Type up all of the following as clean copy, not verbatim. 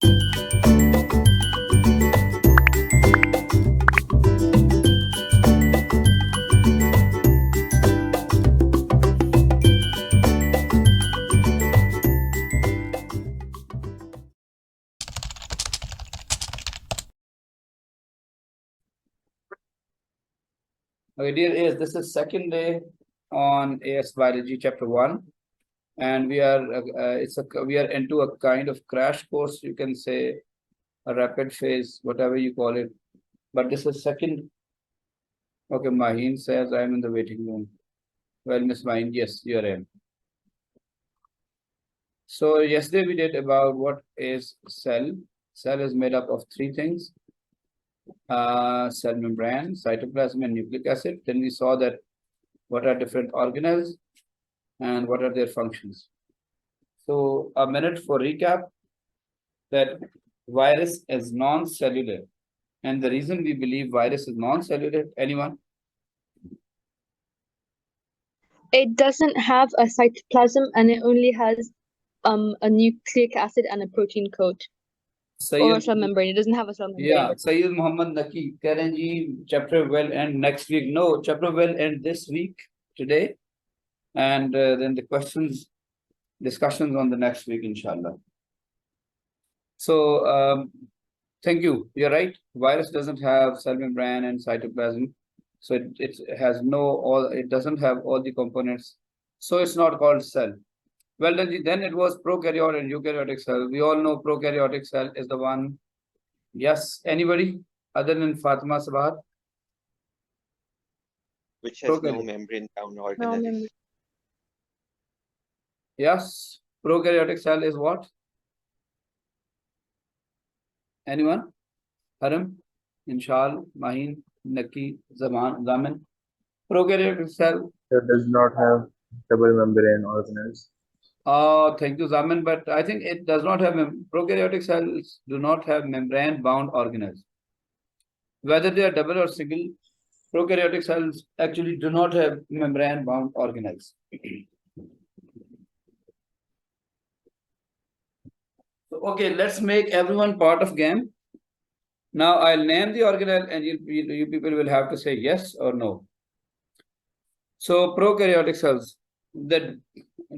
Okay, dear AS, this is second day on AS Biology Chapter 1, and we are into a kind of crash course, you can say, a rapid phase, whatever you call it. But this is second. Okay, Maheen says I'm in the waiting room. Well, Miss Maheen, yes, you're in. So yesterday we did about what is cell. Cell is made up of three things: cell membrane, cytoplasm, and nucleic acid. Then we saw that what are different organelles and what are their functions. So a minute for recap, that virus is non-cellular. And the reason we believe virus is non-cellular, anyone? It doesn't have a cytoplasm and it only has a nucleic acid and a protein coat. Or a cell membrane. It doesn't have a cell membrane. Yeah, Sayyid Muhammad Naki, Karanji, chapter will end next week. No, chapter will end this week, today. And then the discussions on the next week, inshallah. So, thank you. You're right. Virus doesn't have cell membrane and cytoplasm. So it doesn't have all the components. So it's not called cell. Well, then it was prokaryote and eukaryotic cell. We all know prokaryotic cell is the one. Yes, anybody other than Fatima Sabat? Which has no membrane bound organelle. Yes, prokaryotic cell is what? Anyone? Haram, Inshal, Maheen, Naki, Zaman. Prokaryotic cell. It does not have double membrane organelles. Thank you, Zaman. But I think it does not have prokaryotic cells do not have membrane bound organelles. Whether they are double or single, prokaryotic cells actually do not have membrane bound organelles. So, okay, let's make everyone part of game. Now I'll name the organelle and you people will have to say yes or no. So prokaryotic cells that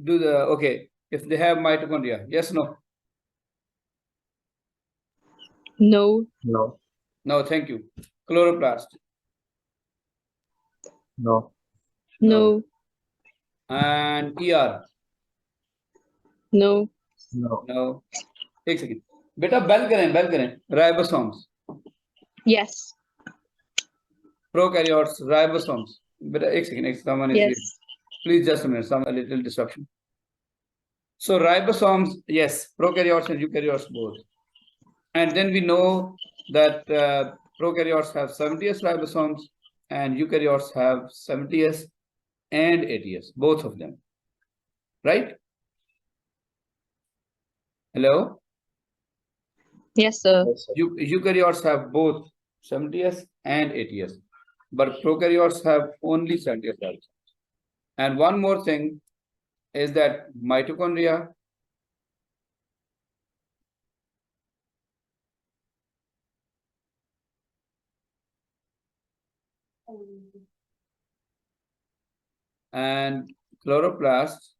do if they have mitochondria, yes, no? No. No. No, thank you. Chloroplast. No. No. And ER. No. No. No. Take a second. Beta bell karen. Ribosomes. Yes. Prokaryotes, ribosomes. Beta, एक second. Someone is yes. here. Please just a minute. A little disruption. So ribosomes, yes. Prokaryotes and eukaryotes both. And then we know that prokaryotes have 70s ribosomes and eukaryotes have 70s and 80s, both of them. Right? Hello? Yes, sir. Eukaryotes have both 70s and 80s, but prokaryotes have only 70s ribosomes. And one more thing is that mitochondria and chloroplasts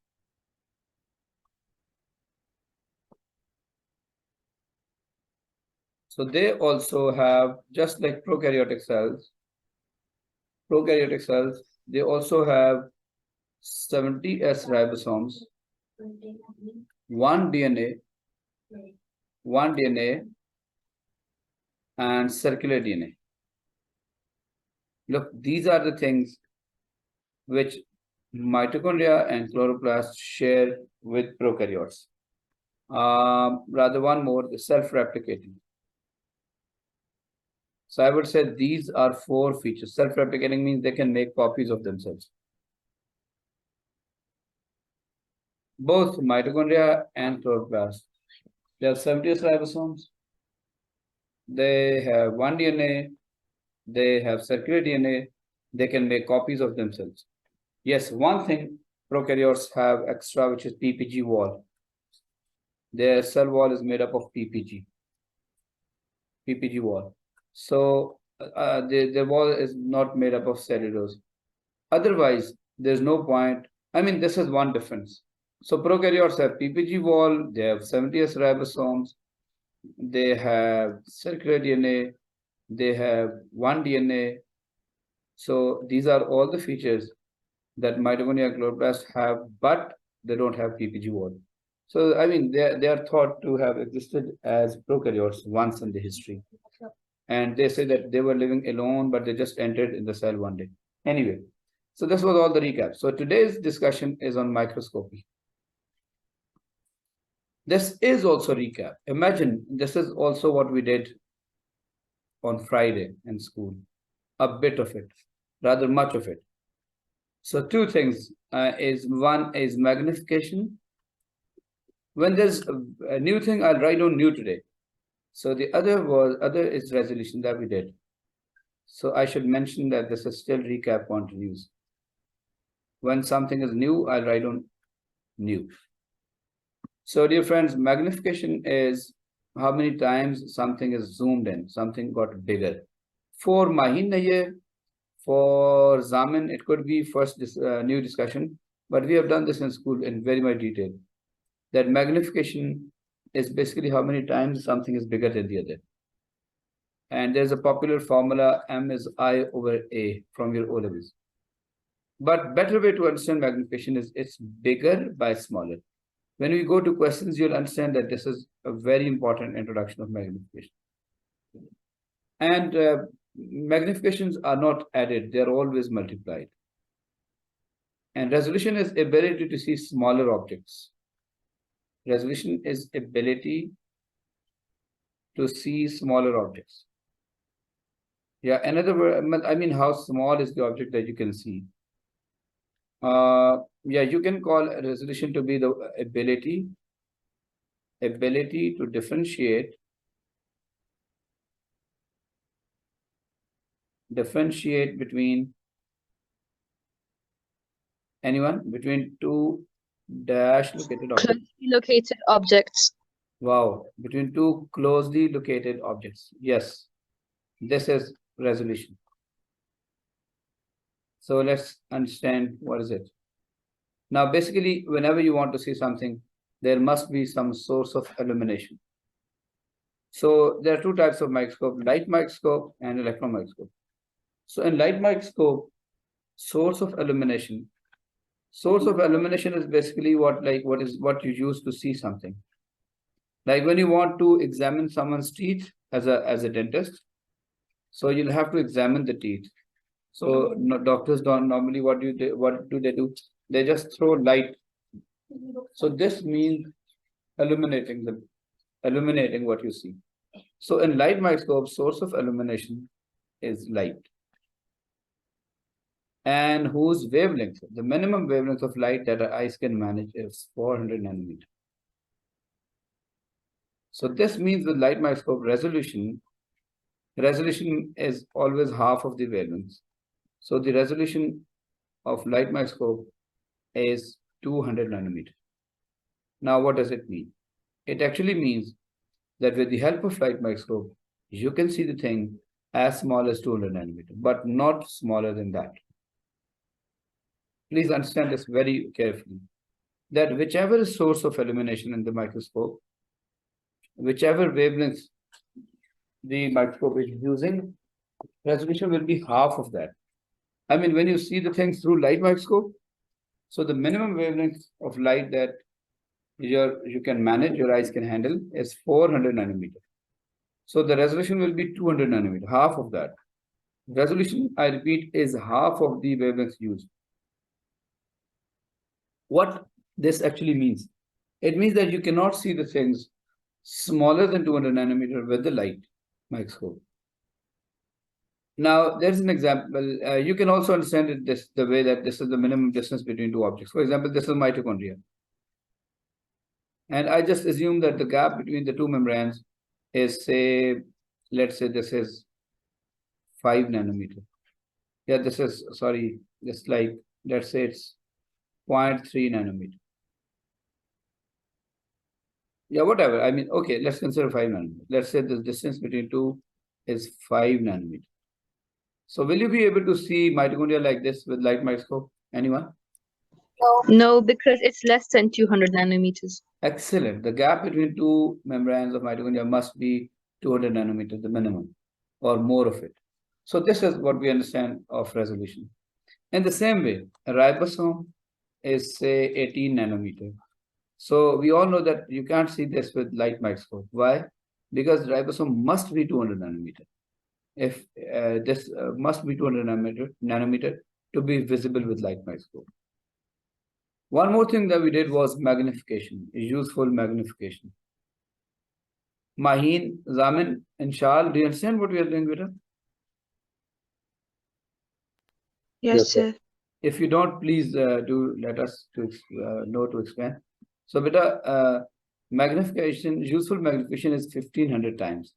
so they also have, just like prokaryotic cells, they also have 70s ribosomes, one DNA, and circular DNA. Look, these are the things which mitochondria and chloroplasts share with prokaryotes. Rather, one more, the self-replicating. So I would say these are 4 features. Self-replicating means they can make copies of themselves. Both mitochondria and chloroplasts, they have 70s ribosomes. They have one DNA. They have circular DNA. They can make copies of themselves. Yes, one thing prokaryotes have extra, which is PPG wall. Their cell wall is made up of PPG wall. So the wall is not made up of cellulose. Otherwise, there's no point. I mean, this is one difference. So prokaryotes have PPG wall, they have 70S ribosomes, they have circular DNA, they have one DNA. So these are all the features that mitochondria chloroplasts have, but they don't have PPG wall. So, I mean, they are thought to have existed as prokaryotes once in the history. And they say that they were living alone, but they just entered in the cell one day. Anyway, so this was all the recap. So today's discussion is on microscopy. This is also recap. Imagine this is also what we did on Friday in school. A bit of it, rather much of it. So two things one is magnification. When there's a new thing, I'll write on new today. So the other is resolution that we did. So I should mention that this is still recap continues. When something is new, I'll write on new. So dear friends, magnification is how many times something is zoomed in, something got bigger. For Mahin Nayyar, for Zamin, it could be first new discussion, but we have done this in school in very much detail. That magnification is basically how many times something is bigger than the other. And there's a popular formula, M is I over A from your O levels. But better way to understand magnification is it's bigger by smaller. When we go to questions, you'll understand that this is a very important introduction of magnification. And magnifications are not added, they're always multiplied. And resolution is ability to see smaller objects. Resolution is ability to see smaller objects. Yeah, another word, I mean, how small is the object that you can see? Yeah, you can call resolution to be the ability to differentiate between between two located objects. Closely located objects. Wow, between two closely located objects. Yes, this is resolution. So let's understand what is it. Now, basically, whenever you want to see something, there must be some source of illumination. So there are two types of microscope, light microscope and electron microscope. So in light microscope, source of illumination is basically what you use to see something. Like when you want to examine someone's teeth as a dentist, so you'll have to examine the teeth. So doctors don't normally, what do they do? They just throw light. So this means illuminating what you see. So in light microscope, source of illumination is light. And whose wavelength? The minimum wavelength of light that our eyes can manage is 400 nanometer. So this means with light microscope resolution is always half of the wavelength. So the resolution of light microscope is 200 nanometer. Now, what does it mean? It actually means that with the help of light microscope, you can see the thing as small as 200 nanometer, but not smaller than that. Please understand this very carefully, that whichever is source of illumination in the microscope, whichever wavelength the microscope is using, resolution will be half of that. I mean, when you see the things through light microscope, so the minimum wavelength of light that you can manage, your eyes can handle, is 400 nanometer. So the resolution will be 200 nanometer, half of that. Resolution, I repeat, is half of the wavelength used. What this actually means? It means that you cannot see the things smaller than 200 nanometer with the light microscope. Now, there's an example. You can also understand it the way that this is the minimum distance between two objects. For example, this is mitochondria. And I just assume that the gap between the two membranes is, say, let's say this is 5 nanometer. Yeah, this is, sorry, just like, let's say it's 0.3 nanometer. Yeah, whatever. I mean, okay, let's consider 5 nanometer. Let's say the distance between two is 5 nanometer. So will you be able to see mitochondria like this with light microscope? Anyone? No, because it's less than 200 nanometers. Excellent. The gap between two membranes of mitochondria must be 200 nanometers, the minimum, or more of it. So this is what we understand of resolution. In the same way, a ribosome is say 18 nanometer. So we all know that you can't see this with light microscope. Why? Because ribosome must be 200 nanometer. If this must be 200 nanometer to be visible with light microscope. One more thing that we did was magnification, useful magnification. Maheen, Zamin, and Shal, do you understand what we are doing, Peter? Yes, sir. If you don't, please do let us know to explain. So, beta, magnification, useful magnification is 1500 times.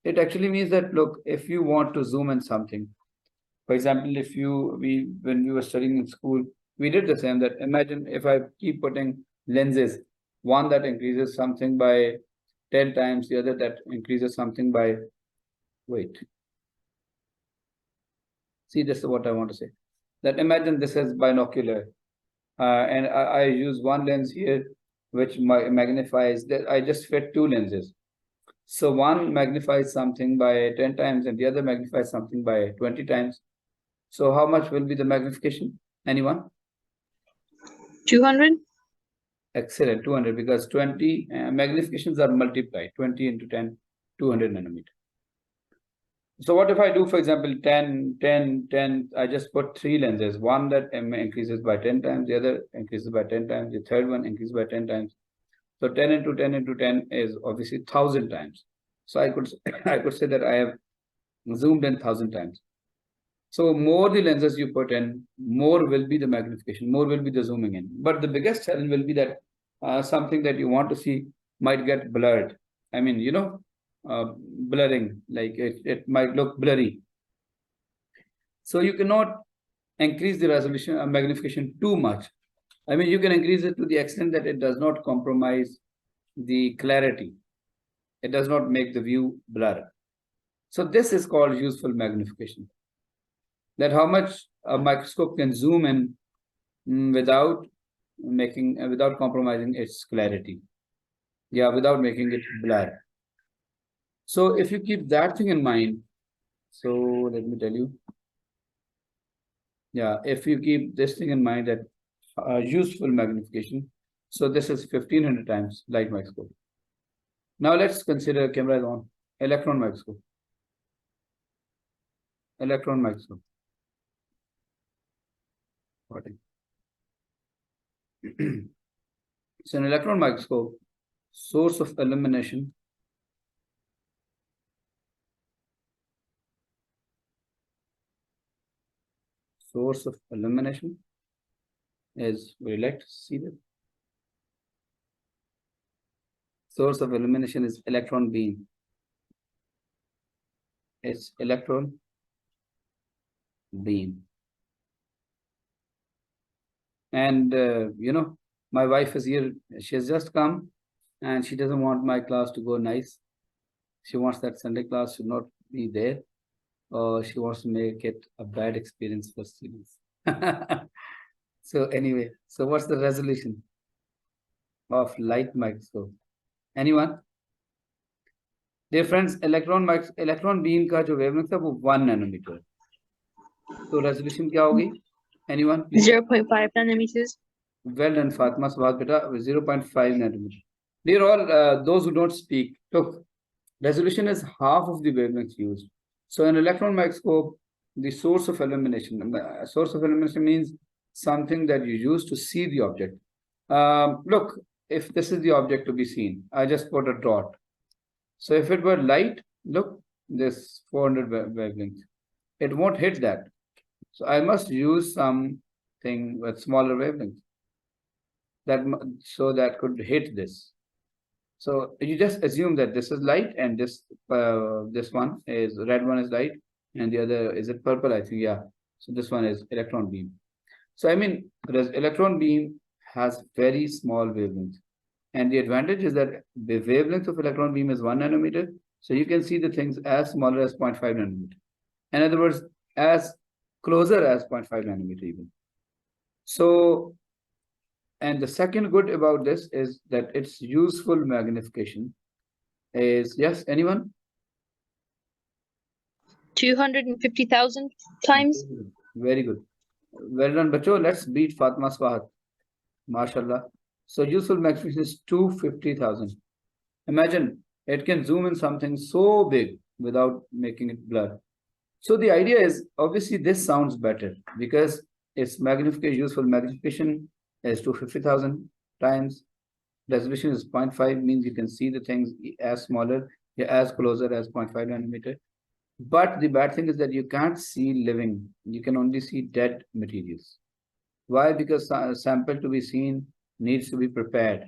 It actually means that, look, if you want to zoom in something, for example, when we were studying in school, we did the same. That imagine if I keep putting lenses, one that increases something by 10 times, the other that increases something by, wait. See, this is what I want to say. That imagine this is binocular, and I use one lens here, which magnifies that I just fit two lenses. So one magnifies something by 10 times and the other magnifies something by 20 times. So how much will be the magnification? Anyone? 200? Excellent, 200, because 20 magnifications are multiplied, 20 into 10, 200 nanometer. So what if I do, for example, 10, 10, 10, I just put three lenses, one that increases by 10 times, the other increases by 10 times, the third one increases by 10 times. So 10 into 10 into 10 is obviously 1000 times. So I could say that I have zoomed in 1000 times. So more the lenses you put in, more will be the magnification, more will be the zooming in. But the biggest challenge will be that something that you want to see might get blurred. I mean, blurring, like it might look blurry. So you cannot increase the resolution magnification too much. I mean, you can increase it to the extent that it does not compromise the clarity. It does not make the view blur. So this is called useful magnification. That how much a microscope can zoom in without compromising its clarity. Yeah, without making it blur. So if you keep that thing in mind, so let me tell you. Yeah, if you keep this thing in mind, that useful magnification. So this is 1500 times light microscope. Now let's consider camera is on. Electron microscope. Electron microscope. So an electron microscope, source of illumination is, would you like to see that? Source of illumination is electron beam. It's electron beam. And, my wife is here. She has just come and she doesn't want my class to go nice. She wants that Sunday class should not be there. Or she wants to make it a bad experience for students. So anyway, so what's the resolution of light microscope? Anyone? Dear friends, electron beam का जो wavelength है वो 1 nanometer. So resolution क्या होगी? Anyone? 0.5 nanometers. Well done, Fatima. Swat beta, 0.5 nanometer. Dear all, those who don't speak, look, resolution is half of the wavelength used. So in electron microscope, the source of illumination means something that you use to see the object. Look, if this is the object to be seen, I just put a dot. So if it were light, look, this 400 wavelength, it won't hit that. So I must use something with smaller wavelength that could hit this. So you just assume that this is light and this one is red one is light and the other is it purple, I think, yeah. So this one is electron beam. So I mean, electron beam has very small wavelength. And the advantage is that the wavelength of electron beam is 1 nanometer. So you can see the things as smaller as 0.5 nanometer. In other words, as closer as 0.5 nanometer even. So, and the second good about this is that its useful magnification is, yes, anyone? 250,000 times. Very good. Well done, Bacho. Let's beat Fatma Swahat. MashaAllah. So useful magnification is 250,000. Imagine it can zoom in something so big without making it blur. So the idea is, obviously this sounds better because its magnification, useful magnification is 250,000 times. Resolution is 0.5, means you can see the things as smaller, as closer as 0.5 nanometer. But the bad thing is that you can't see living. You can only see dead materials. Why? Because a sample to be seen needs to be prepared.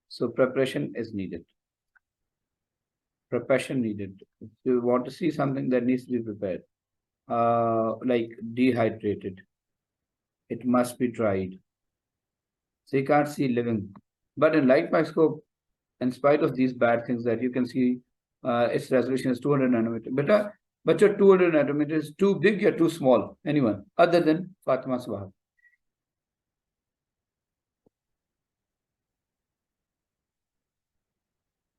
So preparation is needed. Preparation needed. If you want to see something that needs to be prepared, like dehydrated, it must be dried. So you can't see living. But in light microscope, in spite of these bad things that you can see, its resolution is 200 nanometer. But your 200 nanometer is too big or too small? Anyone other than Fatima Subah?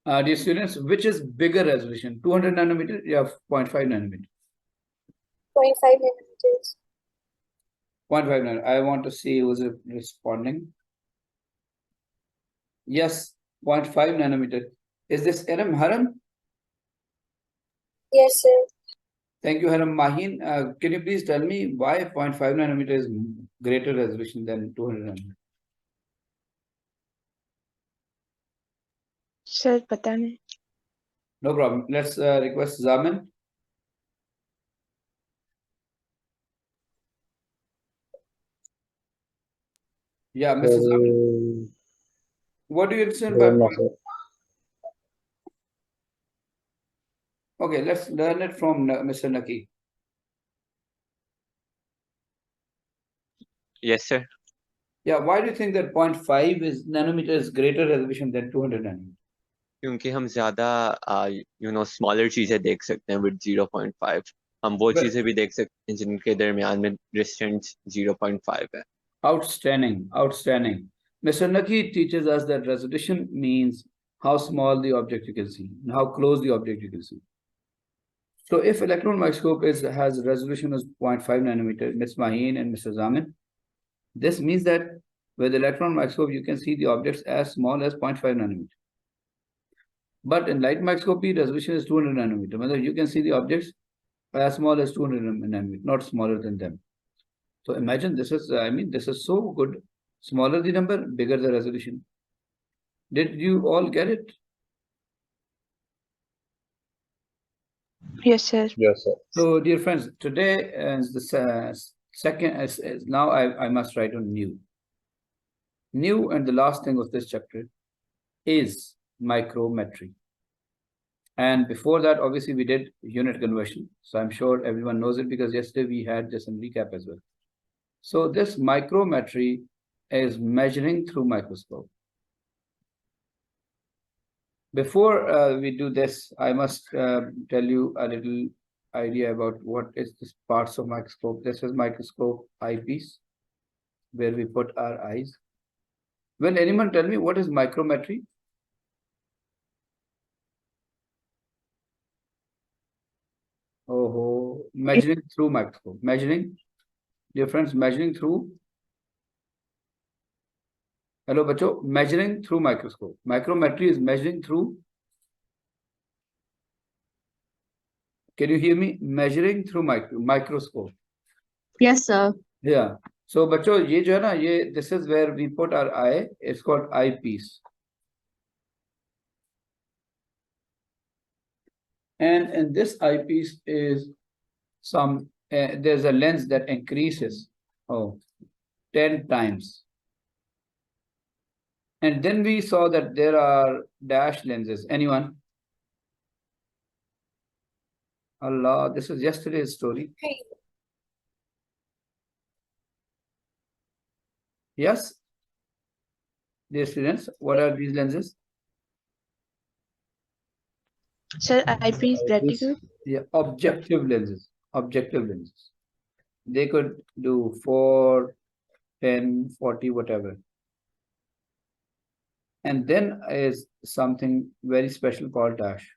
Dear students, which is bigger resolution, 200 nanometer or 0.5 nanometer? 0.5 nanometers. 0.5 nanometer. I want to see who's responding. Yes, 0.5 nanometer. Is this Haram? Yes, sir. Thank you, Haram. Mahin, can you please tell me why 0.5 nanometer is greater resolution than 200 nanometer? Sir, pata nahi. No problem. Let's request Zaman. Yeah, Mr. Zaman. What do you understand by Okay, let's learn it from Mr. Naki. Yes, sir. Yeah, why do you think that 0.5 nanometer is greater resolution than 200 nanometer? क्योंकि हम ज़्यादा smaller चीजें देख सकते हैं with 0.5. हम वो चीजें भी देख सकते हैं जिनके दरमियान में distance 0.5 है. Outstanding, outstanding. Mr. Naki teaches us that resolution means how small the object you can see and how close the object you can see. So if electron microscope has resolution of 0.5 nanometer, Ms. Mahin and Mr. Zaman, this means that with electron microscope, you can see the objects as small as 0.5 nanometer. But in light microscopy, resolution is 200 nanometer. Whether you can see the objects as small as 200 nanometer, not smaller than them. So imagine this is, this is so good. Smaller the number, bigger the resolution. Did you all get it? Yes, sir. Yes, sir. So, dear friends, today is the second, now I must write on new. New and the last thing of this chapter is micrometry. And before that, obviously, we did unit conversion. So I'm sure everyone knows it because yesterday we had just a recap as well. So this micrometry is measuring through microscope. Before we do this, I must tell you a little idea about what is this parts of microscope. This is microscope eyepiece, where we put our eyes. Will anyone tell me what is micrometry? Oh, measuring through microscope. Measuring, dear friends, measuring through. Hello, bacho. Measuring through microscope. Micrometry is measuring through. Can you hear me? Measuring through microscope. Yes, sir. Yeah. So, bacho, ye jo hai na, this is where we put our eye. It's called eyepiece. And in this eyepiece is some, there's a lens that increases 10 times. And then we saw that there are dash lenses. Anyone? Allah, this is yesterday's story. Yes? Dear students, what are these lenses? Sir, eyepiece, reticule. Yeah, objective lenses. Objective lenses. They could do 4, 10, 40, whatever. And then is something very special called dash.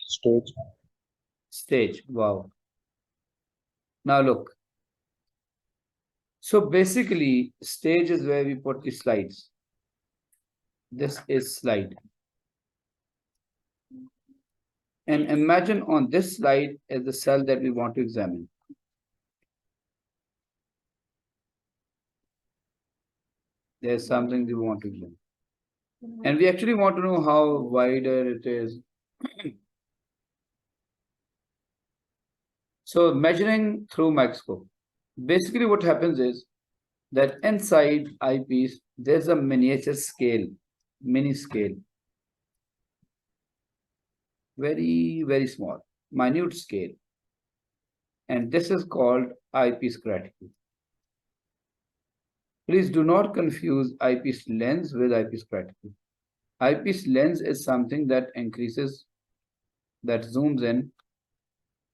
Stage. Stage. Wow. Now look. So basically, stage is where we put the slides. This is slide. And imagine on this slide is the cell that we want to examine. There's something we want to examine. And we actually want to know how wider it is. So measuring through microscope. Basically what happens is that inside eyepiece, there's a miniature scale, mini scale. Very, very small, minute scale. And this is called eyepiece graticule. Please do not confuse eyepiece lens with eyepiece graticule. Eyepiece lens is something that increases, that zooms in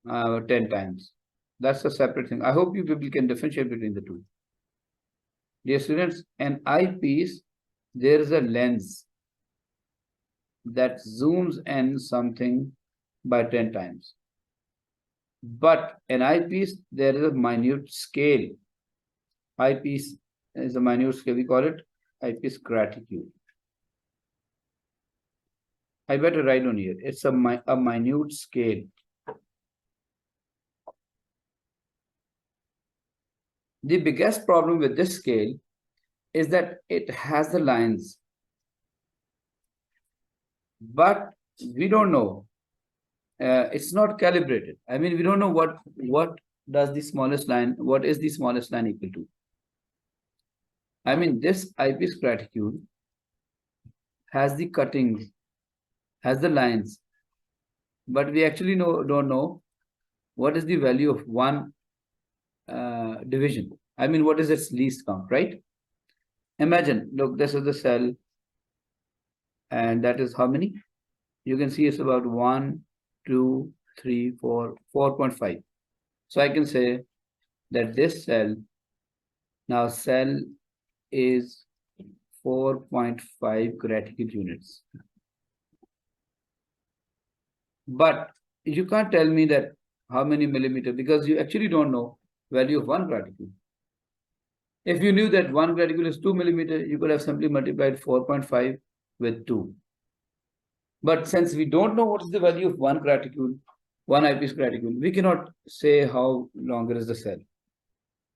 10 times. That's a separate thing. I hope you people can differentiate between the two. Dear students, an eyepiece, there is a lens that zooms in something by 10 times. But an eyepiece, there is a minute scale. Eyepiece is a minute scale. We call it eyepiece graticule. I better write on here. It's a minute scale. The biggest problem with this scale is that it has the lines, but we don't know. It's not calibrated. I mean, we don't know what does the smallest line, what is the smallest line equal to. I mean, this eyepiece graticule has the cuttings, has the lines, but we actually don't know what is the value of one division. I mean, what is its least count, right? Imagine, look, this is the cell, and that is how many? You can see it's about 1, 2, 3, 4, 4.5. So I can say that this cell, now cell is 4.5 graticule units. But you can't tell me that how many millimeter, because you actually don't know value of one graticule. If you knew that one graticule is 2 millimeter, you could have simply multiplied 4.5 with 2. But since we don't know what is the value of one graticule, one eyepiece graticule, we cannot say how longer is the cell.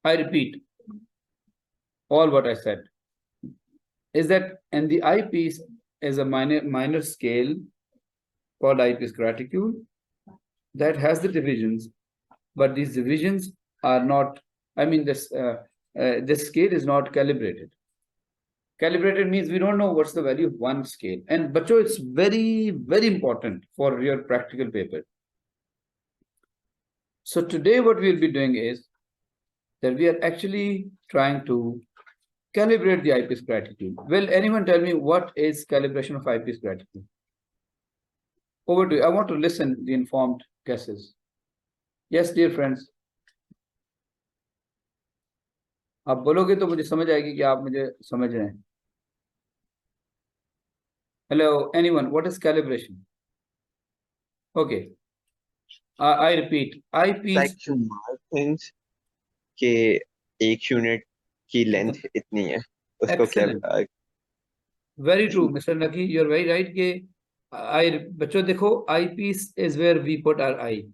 I repeat, all what I said is that, and the eyepiece is a minor scale called eyepiece graticule that has the divisions, but these divisions are not, I mean, this scale is not calibrated. Calibrated means we don't know what's the value of one scale. And bacho, it's very, very important for your practical paper. So today what we'll be doing is that we are actually trying to calibrate the eyepiece graticule. Will anyone tell me what is calibration of eyepiece graticule? Over to you. I want to listen the informed guesses. Yes, dear friends. आप बोलोगे तो मुझे समझ आएगी कि आप मुझे समझ रहे हैं. Hello, anyone, what is calibration? Okay. I repeat, eyepiece. Like you mark things कि एक यूनिट की लेंथ इतनी है उसको क्या. Very true, Mr. Naki, you're very right कि बच्चों देखो, eyepiece is where we put our eye.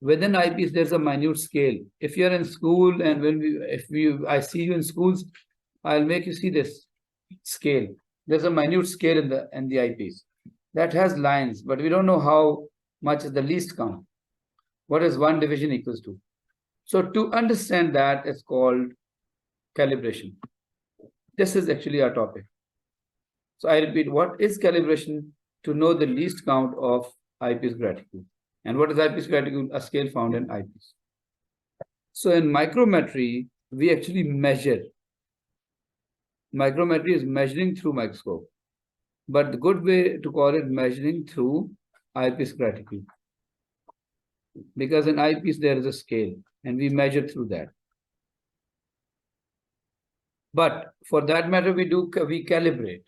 Within eyepiece, there's a minute scale. If you're in school and I see you in schools, I'll make you see this scale. There's a minute scale in the eyepiece that has lines, but we don't know how much is the least count. What is one division equals to? So to understand that is called calibration. This is actually our topic. So I repeat, what is calibration? To know the least count of eyepiece graticule. And what is eyepiece graticule? A scale found in eyepiece. So in micrometry, we actually measure Micrometry is measuring through microscope. But the good way to call it measuring through eyepiece graticule. Because in eyepiece there is a scale and we measure through that. But for that matter, we calibrate.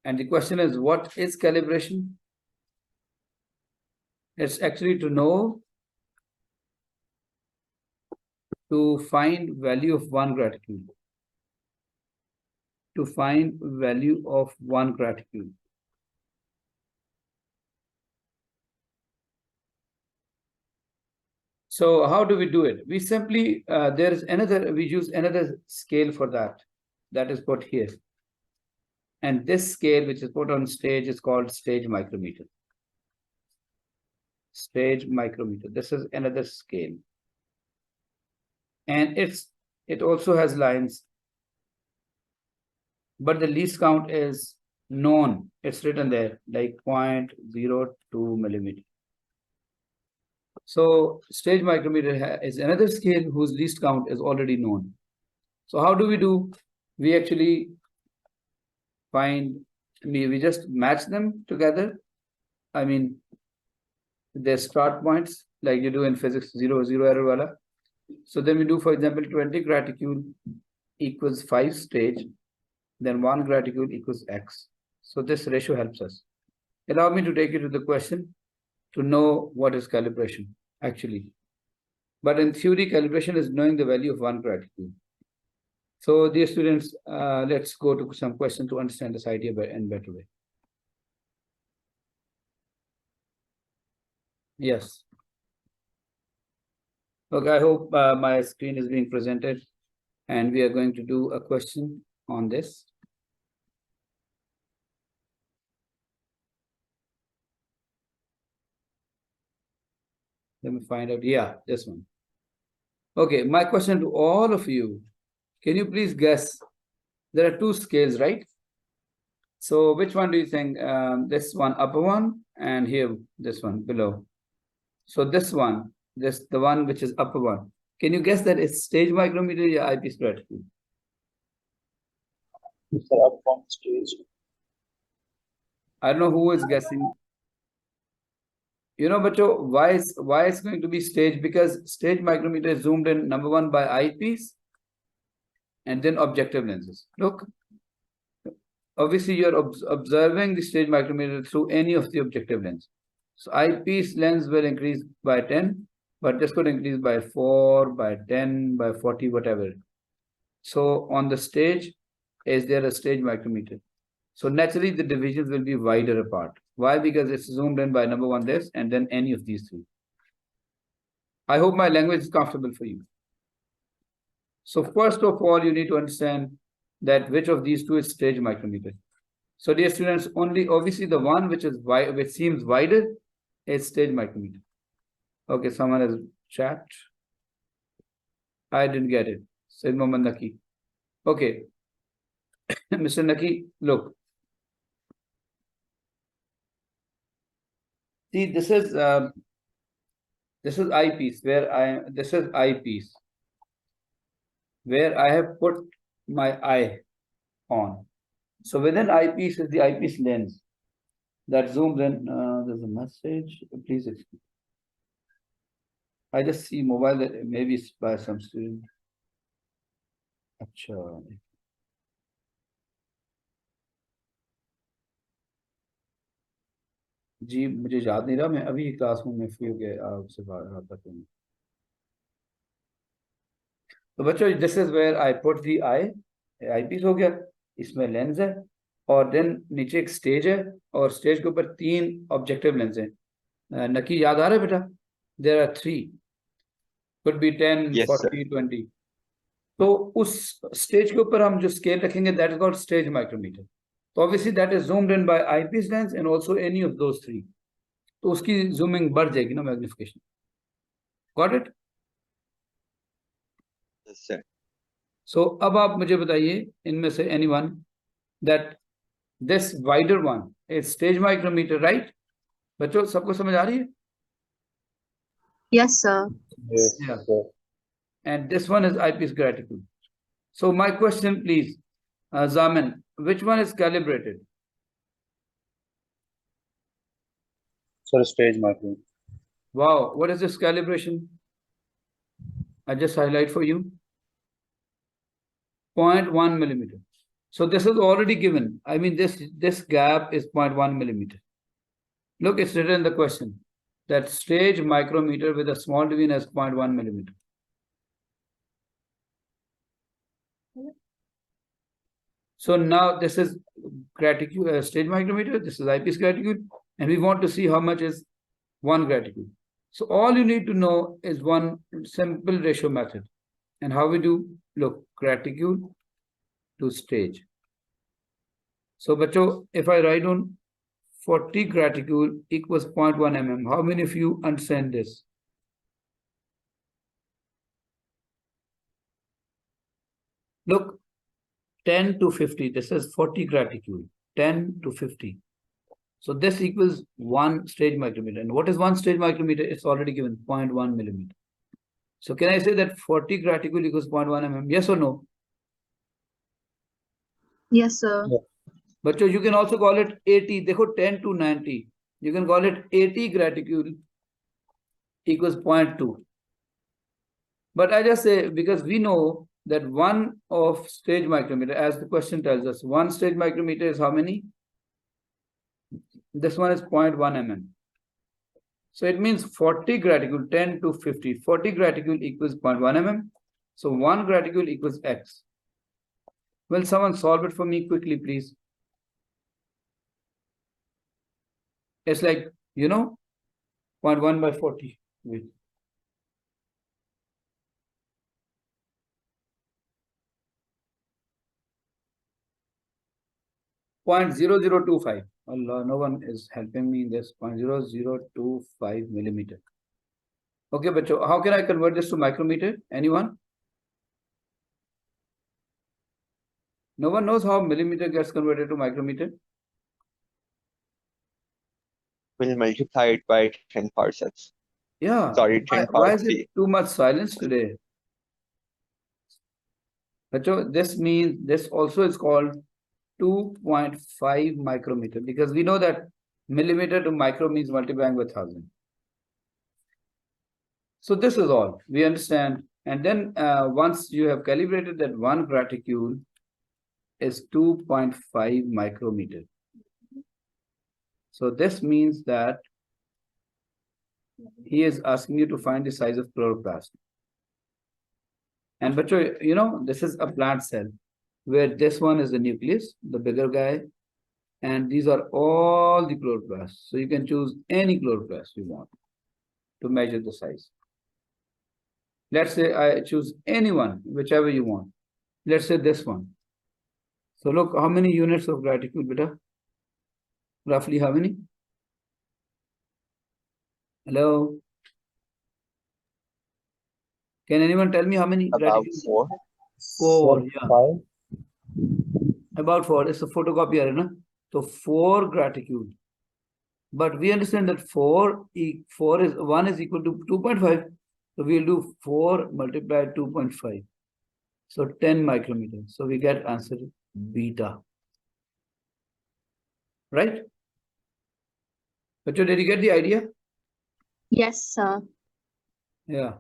And the question is, what is calibration? It's actually to know, to find value of one graticule. To find value of one graticule. So how do we do it? We simply, we use another scale for that. That is put here. And this scale, which is put on stage, is called stage micrometer. Stage micrometer. This is another scale. And it also has lines. But the least count is known. It's written there, like 0.02 millimeter. So stage micrometer is another scale whose least count is already known. So how do? We actually we just match them together. I mean, their start points, like you do in physics, 0 error wala. So then we do, for example, 20 graticule equals 5 stage, then 1 graticule equals X. So this ratio helps us. Allow me to take you to the question to know what is calibration, actually. But in theory, calibration is knowing the value of one graticule. So dear students, let's go to some questions to understand this idea in a better way. Yes. Okay, I hope my screen is being presented and we are going to do a question on this. Let me find out. Yeah, this one. Okay, my question to all of you, can you please guess? There are two scales, right? So which one do you think? This one, upper one, and here, this one below. So this one, the one which is upper one. Can you guess that it's stage micrometer or eyepiece graticule? It's the up on stage. I don't know who is guessing. You know, but why it's going to be stage? Because stage micrometer is zoomed in, number one, by eyepiece and then objective lenses. Look, obviously you're observing the stage micrometer through any of the objective lens. So eyepiece lens will increase by 10, but this could increase by 4, by 10, by 40, whatever. So on the stage, is there a stage micrometer? So naturally the divisions will be wider apart. Why? Because it's zoomed in by number one this and then any of these three. I hope my language is comfortable for you. So first of all, you need to understand that which of these two is stage micrometer. So dear students, only obviously the one which seems wider is stage micrometer. Okay, someone has chat. I didn't get it. Said Mohammed Naki. Okay. Mr. Naki, look. See, this is eyepiece this is eyepiece where I have put my eye on. So within eyepiece is the eyepiece lens that zooms in. There's a message. Please excuse. I just see mobile that maybe it's by some student. Achha. जी मुझे याद नहीं रहा मैं अभी classroom में free हो गया आपसे बात करूंगा तो बच्चों this is where I put the eyepiece हो गया इसमें लेंस है और देन नीचे एक स्टेज है और स्टेज के ऊपर 3 ऑब्जेक्टिव लेंस हैं नकी याद आ रहा है बेटा there are 3 could be 10 yes, 40 sir. 20 तो उस स्टेज के ऊपर हम जो स्केल रखेंगे that is called stage micrometer तो obviously that is zoomed in by eyepiece lens and also any of those 3 तो उसकी zooming बढ़ जाएगी ना magnification. Got it? yes sir. So अब आप मुझे बताइए इनमें से anyone that this wider one is stage micrometer, right? बच्चों सबको समझ आ रही है? Yes, sir. Yes, Yeah. sir. And this one is eyepiece graticule. So my question, please, Zaman, which one is calibrated? Sir, stage micrometer. Wow, what is this calibration? I just highlight for you. 0.1 millimeter. So this is already given. I mean, this gap is 0.1 millimeter. Look, it's written in the question that stage micrometer with a small division as 0.1 millimeter. So now this is graticule, stage micrometer, this is eyepiece graticule, and we want to see how much is one graticule. So all you need to know is one simple ratio method. And how we do? Look, graticule to stage. So, bacho, if I write on 40 graticule equals 0.1 mm, how many of you understand this? Look, 10 to 50, this is 40 graticule, 10 to 50. So this equals one stage micrometer. And what is one stage micrometer? It's already given, 0.1 millimeter. So can I say that 40 graticule equals 0.1 mm? Yes or no? Yes, sir. Yeah. But you can also call it 80. Dekho 10 to 90. You can call it 80 graticule equals 0.2. But I just say, because we know that one of stage micrometer, as the question tells us, one stage micrometer is how many? This one is 0.1 mm. So it means 40 graticule, 10 to 50. 40 graticule equals 0.1 mm. So one graticule equals X. Will someone solve it for me quickly, please? It's like, 0.1 by 40. Wait. Point 0025. Allah, no one is helping me in this. 0.0025 millimeter. Okay, but how can I convert this to micrometer? Anyone? No one knows how millimeter gets converted to micrometer? We'll multiply it by 10 parsecs. Yeah. Sorry, 10 Why power is 3. it too much silence today? But this means this also is called 2.5 micrometer, because we know that millimeter to micro means multiplying by 1000. So this is all we understand. And then once you have calibrated that one graticule is 2.5 micrometer. So this means that he is asking you to find the size of chloroplast. And but this is a plant cell where this one is the nucleus, the bigger guy, and these are all the chloroplasts. So you can choose any chloroplast you want to measure the size. Let's say I choose any one, whichever you want. Let's say this one. So look, how many units of graticule, beta? Roughly how many? Hello? Can anyone tell me how many? About graticule? 4. 4, Sir, yeah. 5. About 4. It's a photocopier, na? So 4 graticule. But we understand that 1 is equal to 2.5. So we'll do 4 multiplied 2.5. So 10 micrometers. So we get answer beta. Right? But did you get the idea? Yes, sir. Yeah.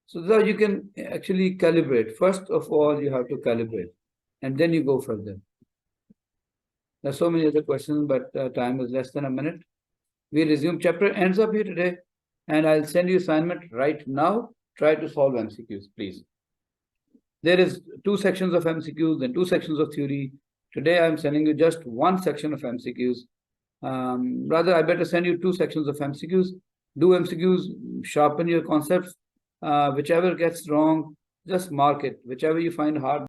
So now you can actually calibrate. First of all, you have to calibrate. And then you go further. There's so many other questions, but time is less than a minute. We resume. Chapter ends up here today. And I'll send you assignment right now. Try to solve MCQs, please. There is 2 sections of MCQs and 2 sections of theory. Today, I'm sending you just 1 section of MCQs. Rather, I better send you 2 sections of MCQs. Do MCQs, sharpen your concepts. Whichever gets wrong, just mark it. Whichever you find hard,